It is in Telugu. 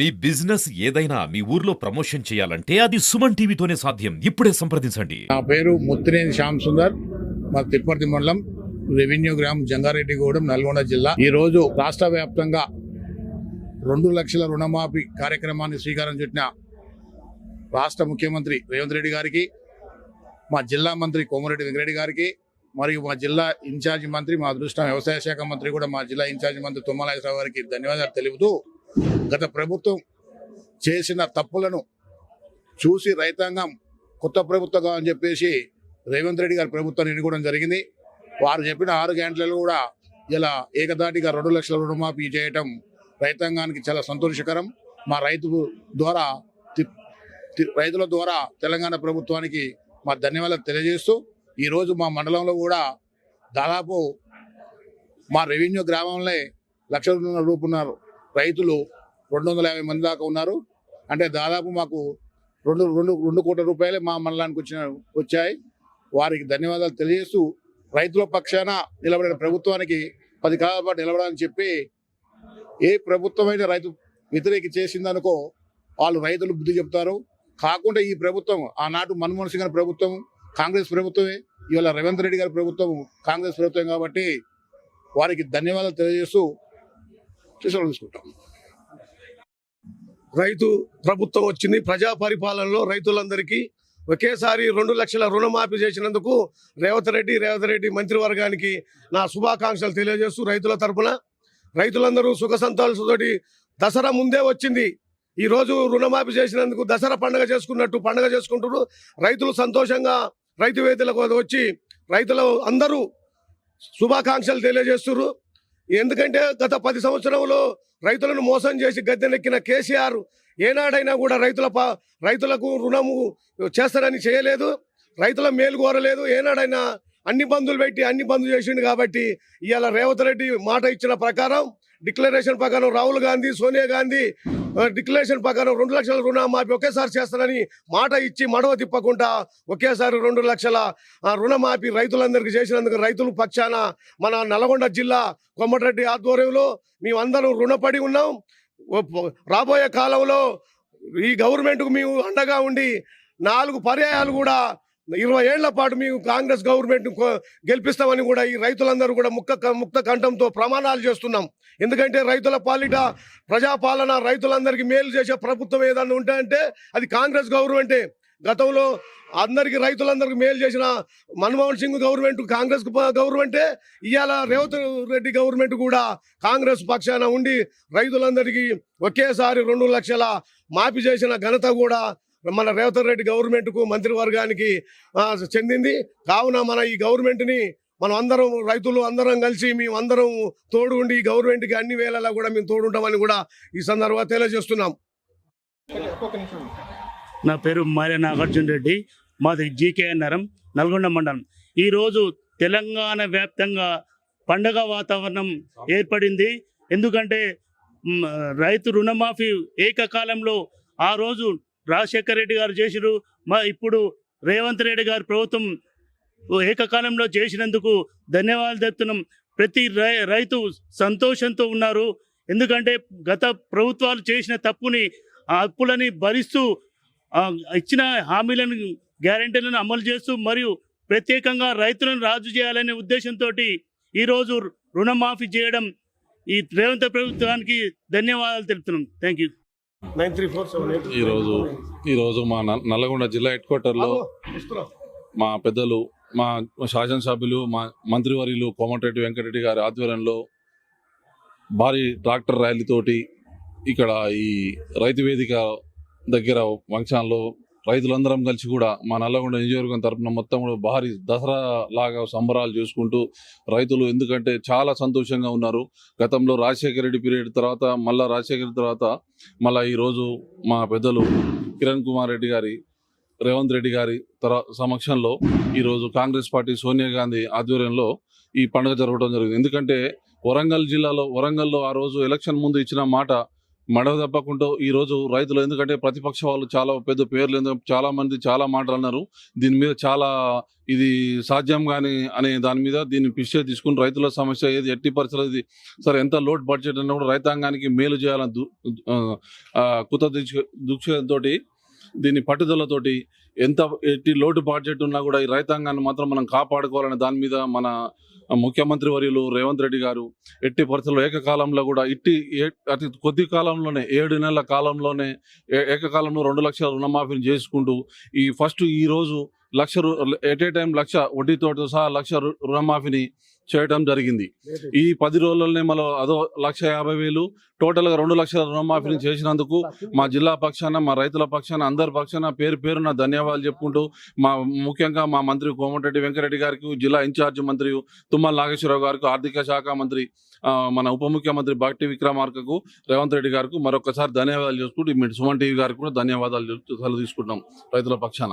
మీ బిజినెస్ ఏదైనా మీ ఊర్లో ప్రమోషన్ చేయాలంటే అది సుమన్ టీవీతోనే సాధ్యం. ఇప్పుడే సంప్రదించండి. నా పేరు ముత్తినేని శ్యామ్ సుందర్, మా తిరుపతి మండలం రెవెన్యూ గ్రామం జంగారెడ్డిగూడెం, నల్గొండ జిల్లా. ఈ రోజు రాష్ట్ర వ్యాప్తంగా 2 లక్షల రుణమాఫీ కార్యక్రమాన్ని శ్రీకారం చుట్టిన రాష్ట్ర ముఖ్యమంత్రి రేవంత్ రెడ్డి గారికి, మా జిల్లా మంత్రి కోమరెడ్డి వెంకరెడ్డి గారికి, మరియు మా జిల్లా ఇన్ఛార్జి మంత్రి, మా అదృష్టం వ్యవసాయ శాఖ మంత్రి కూడా మా జిల్లా ఇన్ఛార్జి మంత్రి తుమ్మల నాగేశ్వరరావు గారికి ధన్యవాదాలు తెలుపుతూ, గత ప్రభుత్వం చేసిన తప్పులను చూసి రైతాంగం కొత్త ప్రభుత్వం అని చెప్పేసి రేవంత్ రెడ్డి గారి ప్రభుత్వాన్ని ఎన్నుకోవడం జరిగింది. వారు చెప్పిన 6 గంటలలో కూడా ఇలా ఏకదాటిగా 2 లక్షల రుణమాఫీ చేయటం రైతాంగానికి చాలా సంతోషకరం. మా రైతుల ద్వారా తెలంగాణ ప్రభుత్వానికి మా ధన్యవాదాలు తెలియజేస్తూ, ఈరోజు మా మండలంలో కూడా దాదాపు మా రెవెన్యూ గ్రామంలో లక్షల రూపాయల రైతులు 250 మంది దాకా ఉన్నారు. అంటే దాదాపు మాకు 2 కోట్ల రూపాయలే మా మండలానికి వచ్చాయి. వారికి ధన్యవాదాలు తెలియజేస్తూ, రైతుల పక్షాన నిలబడిన ప్రభుత్వానికి 10 కాలాల పాటు నిలబడాలని చెప్పి, ఏ ప్రభుత్వమైన రైతు వ్యతిరేకి చేసిందనుకో వాళ్ళు రైతులు బుద్ధి చెప్తారు. కాకుండా ఈ ప్రభుత్వం ఆనాటు మన్మోహన్ సింగ్ గారి ప్రభుత్వం కాంగ్రెస్ ప్రభుత్వమే, ఇవాళ రేవంత్ రెడ్డి గారి ప్రభుత్వం కాంగ్రెస్ ప్రభుత్వం కాబట్టి వారికి ధన్యవాదాలు తెలియజేస్తూ తీసుకుంటాం. రైతు ప్రభుత్వం వచ్చింది. ప్రజా పరిపాలనలో రైతులందరికీ ఒకేసారి 2 లక్షల రుణమాఫీ చేసినందుకు రేవంత్ రెడ్డి మంత్రివర్గానికి నా శుభాకాంక్షలు తెలియజేస్తూ, రైతుల తరఫున రైతులందరూ సుఖ సంతోషాలతోటి దసరా ముందే వచ్చింది. ఈరోజు రుణమాఫీ చేసినందుకు దసరా పండుగ చేసుకున్నట్టు పండుగ చేసుకుంటారు. రైతులు సంతోషంగా రైతు వేదికలకు వచ్చి రైతులు అందరూ శుభాకాంక్షలు తెలియజేస్తున్నారు. ఎందుకంటే గత 10 సంవత్సరంలో రైతులను మోసం చేసి గద్దెనెక్కిన కేసీఆర్ ఏనాడైనా కూడా రైతులకు రుణము చేస్తారని చేయలేదు, రైతుల మేలు కోరలేదు. ఏనాడైనా అన్ని బంధులు పెట్టి అన్ని బంధు చేసిండు. కాబట్టి ఇవాళ రేవంత్ రెడ్డి మాట ఇచ్చిన ప్రకారం, డిక్లరేషన్ ప్రకారం, రాహుల్ గాంధీ, సోనియా గాంధీ డిక్లరేషన్ ప్రకారం 2 లక్షల రుణమాఫీ ఒకేసారి చేస్తారని మాట ఇచ్చి మడవ తిప్పకుండా ఒకేసారి 2 లక్షల రుణమాఫీ రైతులందరికీ చేసినందుకు రైతుల పక్షాన మన నల్గొండ జిల్లా కోమటిరెడ్డి ఆధ్వర్యంలో మేమందరం రుణపడి ఉన్నాం. రాబోయే కాలంలో ఈ గవర్నమెంట్కు మేము అండగా ఉండి 4 పర్యాయాలు కూడా 20 ఏళ్ల పాటు మేము కాంగ్రెస్ గవర్నమెంట్ గెలిపిస్తామని కూడా ఈ రైతులందరూ కూడా ముక్త కంఠంతో ప్రమాణాలు చేస్తున్నాం. ఎందుకంటే రైతుల పాలిట ప్రజాపాలన, రైతులందరికీ మేలు చేసే ప్రభుత్వం ఏదన్నా ఉంటే అది కాంగ్రెస్ గవర్నమెంటే. గతంలో రైతులందరికీ మేలు చేసిన మన్మోహన్ సింగ్ గవర్నమెంట్ కాంగ్రెస్ గవర్నమెంటే. ఇవాళ రేవంత్ రెడ్డి గవర్నమెంట్ కూడా కాంగ్రెస్ పక్షాన ఉండి రైతులందరికీ ఒకేసారి 2 లక్షల మాఫీ చేసిన ఘనత కూడా మన రేవంత్ రెడ్డి గవర్నమెంట్కు, మంత్రివర్గానికి చెందింది. కావున మన ఈ గవర్నమెంట్ని మనం అందరం, రైతులు అందరం కలిసి మేము అందరం తోడు ఉండి ఈ గవర్నమెంట్కి అన్ని వేళలా కూడా మేము తోడుంటామని కూడా ఈ సందర్భంగా తెలియజేస్తున్నాం. నా పేరు మారే నాగార్జున రెడ్డి, మాది జీకే నరం, నల్గొండ మండలం. ఈరోజు తెలంగాణ వ్యాప్తంగా పండగ వాతావరణం ఏర్పడింది. ఎందుకంటే రైతు రుణమాఫీ ఏకకాలంలో ఆ రోజు రాజశేఖర రెడ్డి గారు చేసిరు, ఇప్పుడు రేవంత్ రెడ్డి గారి ప్రభుత్వం ఏకకాలంలో చేసినందుకు ధన్యవాదాలు చెప్తున్నాం. ప్రతి రైతు సంతోషంతో ఉన్నారు. ఎందుకంటే గత ప్రభుత్వాలు చేసిన తప్పుని, ఆ అప్పులని భరిస్తూ ఇచ్చిన హామీలను, గ్యారెంటీలను అమలు చేస్తూ మరియు ప్రత్యేకంగా రైతులను రాజు చేయాలనే ఉద్దేశంతో ఈరోజు రుణమాఫీ చేయడం ఈ రేవంత్ ప్రభుత్వానికి ధన్యవాదాలు తెలుపుతున్నాం. Thank you. 9347 ఈరోజు మా నల్లగొండ జిల్లా హెడ్ క్వార్టర్లో మా పెద్దలు, మా శాసనసభ్యులు, మా మంత్రివర్యులు కోమటిరెడ్డి వెంకటరెడ్డి గారి ఆధ్వర్యంలో భారీ ట్రాక్టర్ ర్యాలీతోటి ఇక్కడ ఈ రైతు వేదిక దగ్గర ఫంక్షన్లో రైతులందరం కలిసి కూడా మా నల్లగొండ నియోజకవర్గం తరఫున మొత్తం కూడా భారీ దసరా లాగా సంబరాలు చేసుకుంటూ రైతులు, ఎందుకంటే చాలా సంతోషంగా ఉన్నారు. గతంలో రాజశేఖర రెడ్డి పీరియడ్ తర్వాత మళ్ళీ ఈరోజు మా పెద్దలు కిరణ్ కుమార్ రెడ్డి గారి, రేవంత్ రెడ్డి గారి సమక్షంలో ఈరోజు కాంగ్రెస్ పార్టీ సోనియా గాంధీ ఆధ్వర్యంలో ఈ పండుగ జరగడం జరిగింది. ఎందుకంటే వరంగల్లో ఆ రోజు ఎలక్షన్ ముందు ఇచ్చిన మాట మడవ తప్పకుండా ఈ రోజు రైతులు, ఎందుకంటే ప్రతిపక్ష వాళ్ళు చాలా పెద్ద పేర్లు, చాలా మంది చాలా మాటలు అన్నారు. దీని మీద చాలా ఇది సాధ్యం కానీ అనే దాని మీద దీన్ని పిచ్చే తీసుకుని రైతుల సమస్య ఏది ఎట్టి పరిస్థితులు ఇది సరే ఎంత లోడ్ బడ్జెట్ అన్నా కూడా రైతాంగానికి మేలు చేయాలని కుత దృక్ష్యంతో దీని పట్టుదలతోటి ఎంత ఎట్టి లోటు బడ్జెట్ ఉన్నా కూడా ఈ రైతాంగాన్ని మాత్రం మనం కాపాడుకోవాలనే దాని మీద మన ముఖ్యమంత్రి వర్యులు రేవంత్ రెడ్డి గారు ఎట్టి పరిస్థితుల్లో ఏకకాలంలో కూడా అతి కొద్ది కాలంలోనే 7 నెలల కాలంలోనే ఏకకాలంలో 2 లక్షల రుణమాఫీని చేసుకుంటూ ఈ రోజు ఎట్ ఏ టైం 1,00,000 వడ్డీతో సహా 1,00,000 రుణమాఫీని చేయడం జరిగింది. ఈ 10 రోజుల్లోనే మనం అదో 1,50,000 టోటల్గా 2 లక్షల రుణమాఫీని చేసినందుకు మా జిల్లా పక్షాన, మా రైతుల పక్షాన, అందరి పక్షాన పేరున ధన్యవాదాలు చెప్పుకుంటూ ముఖ్యంగా మా మంత్రి కోమటిరెడ్డి వెంకరెడ్డి గారికి, జిల్లా ఇన్ఛార్జి మంత్రి తుమ్మల నాగేశ్వరరావు గారికి, ఆర్థిక శాఖ మంత్రి మన ఉప ముఖ్యమంత్రి భట్టి విక్రమార్కకు, రేవంత్ రెడ్డి గారికి మరొకసారి ధన్యవాదాలు చేసుకుంటూ సుమన్ టీవీ గారికి కూడా ధన్యవాదాలు తీసుకుంటున్నాం రైతుల పక్షాన.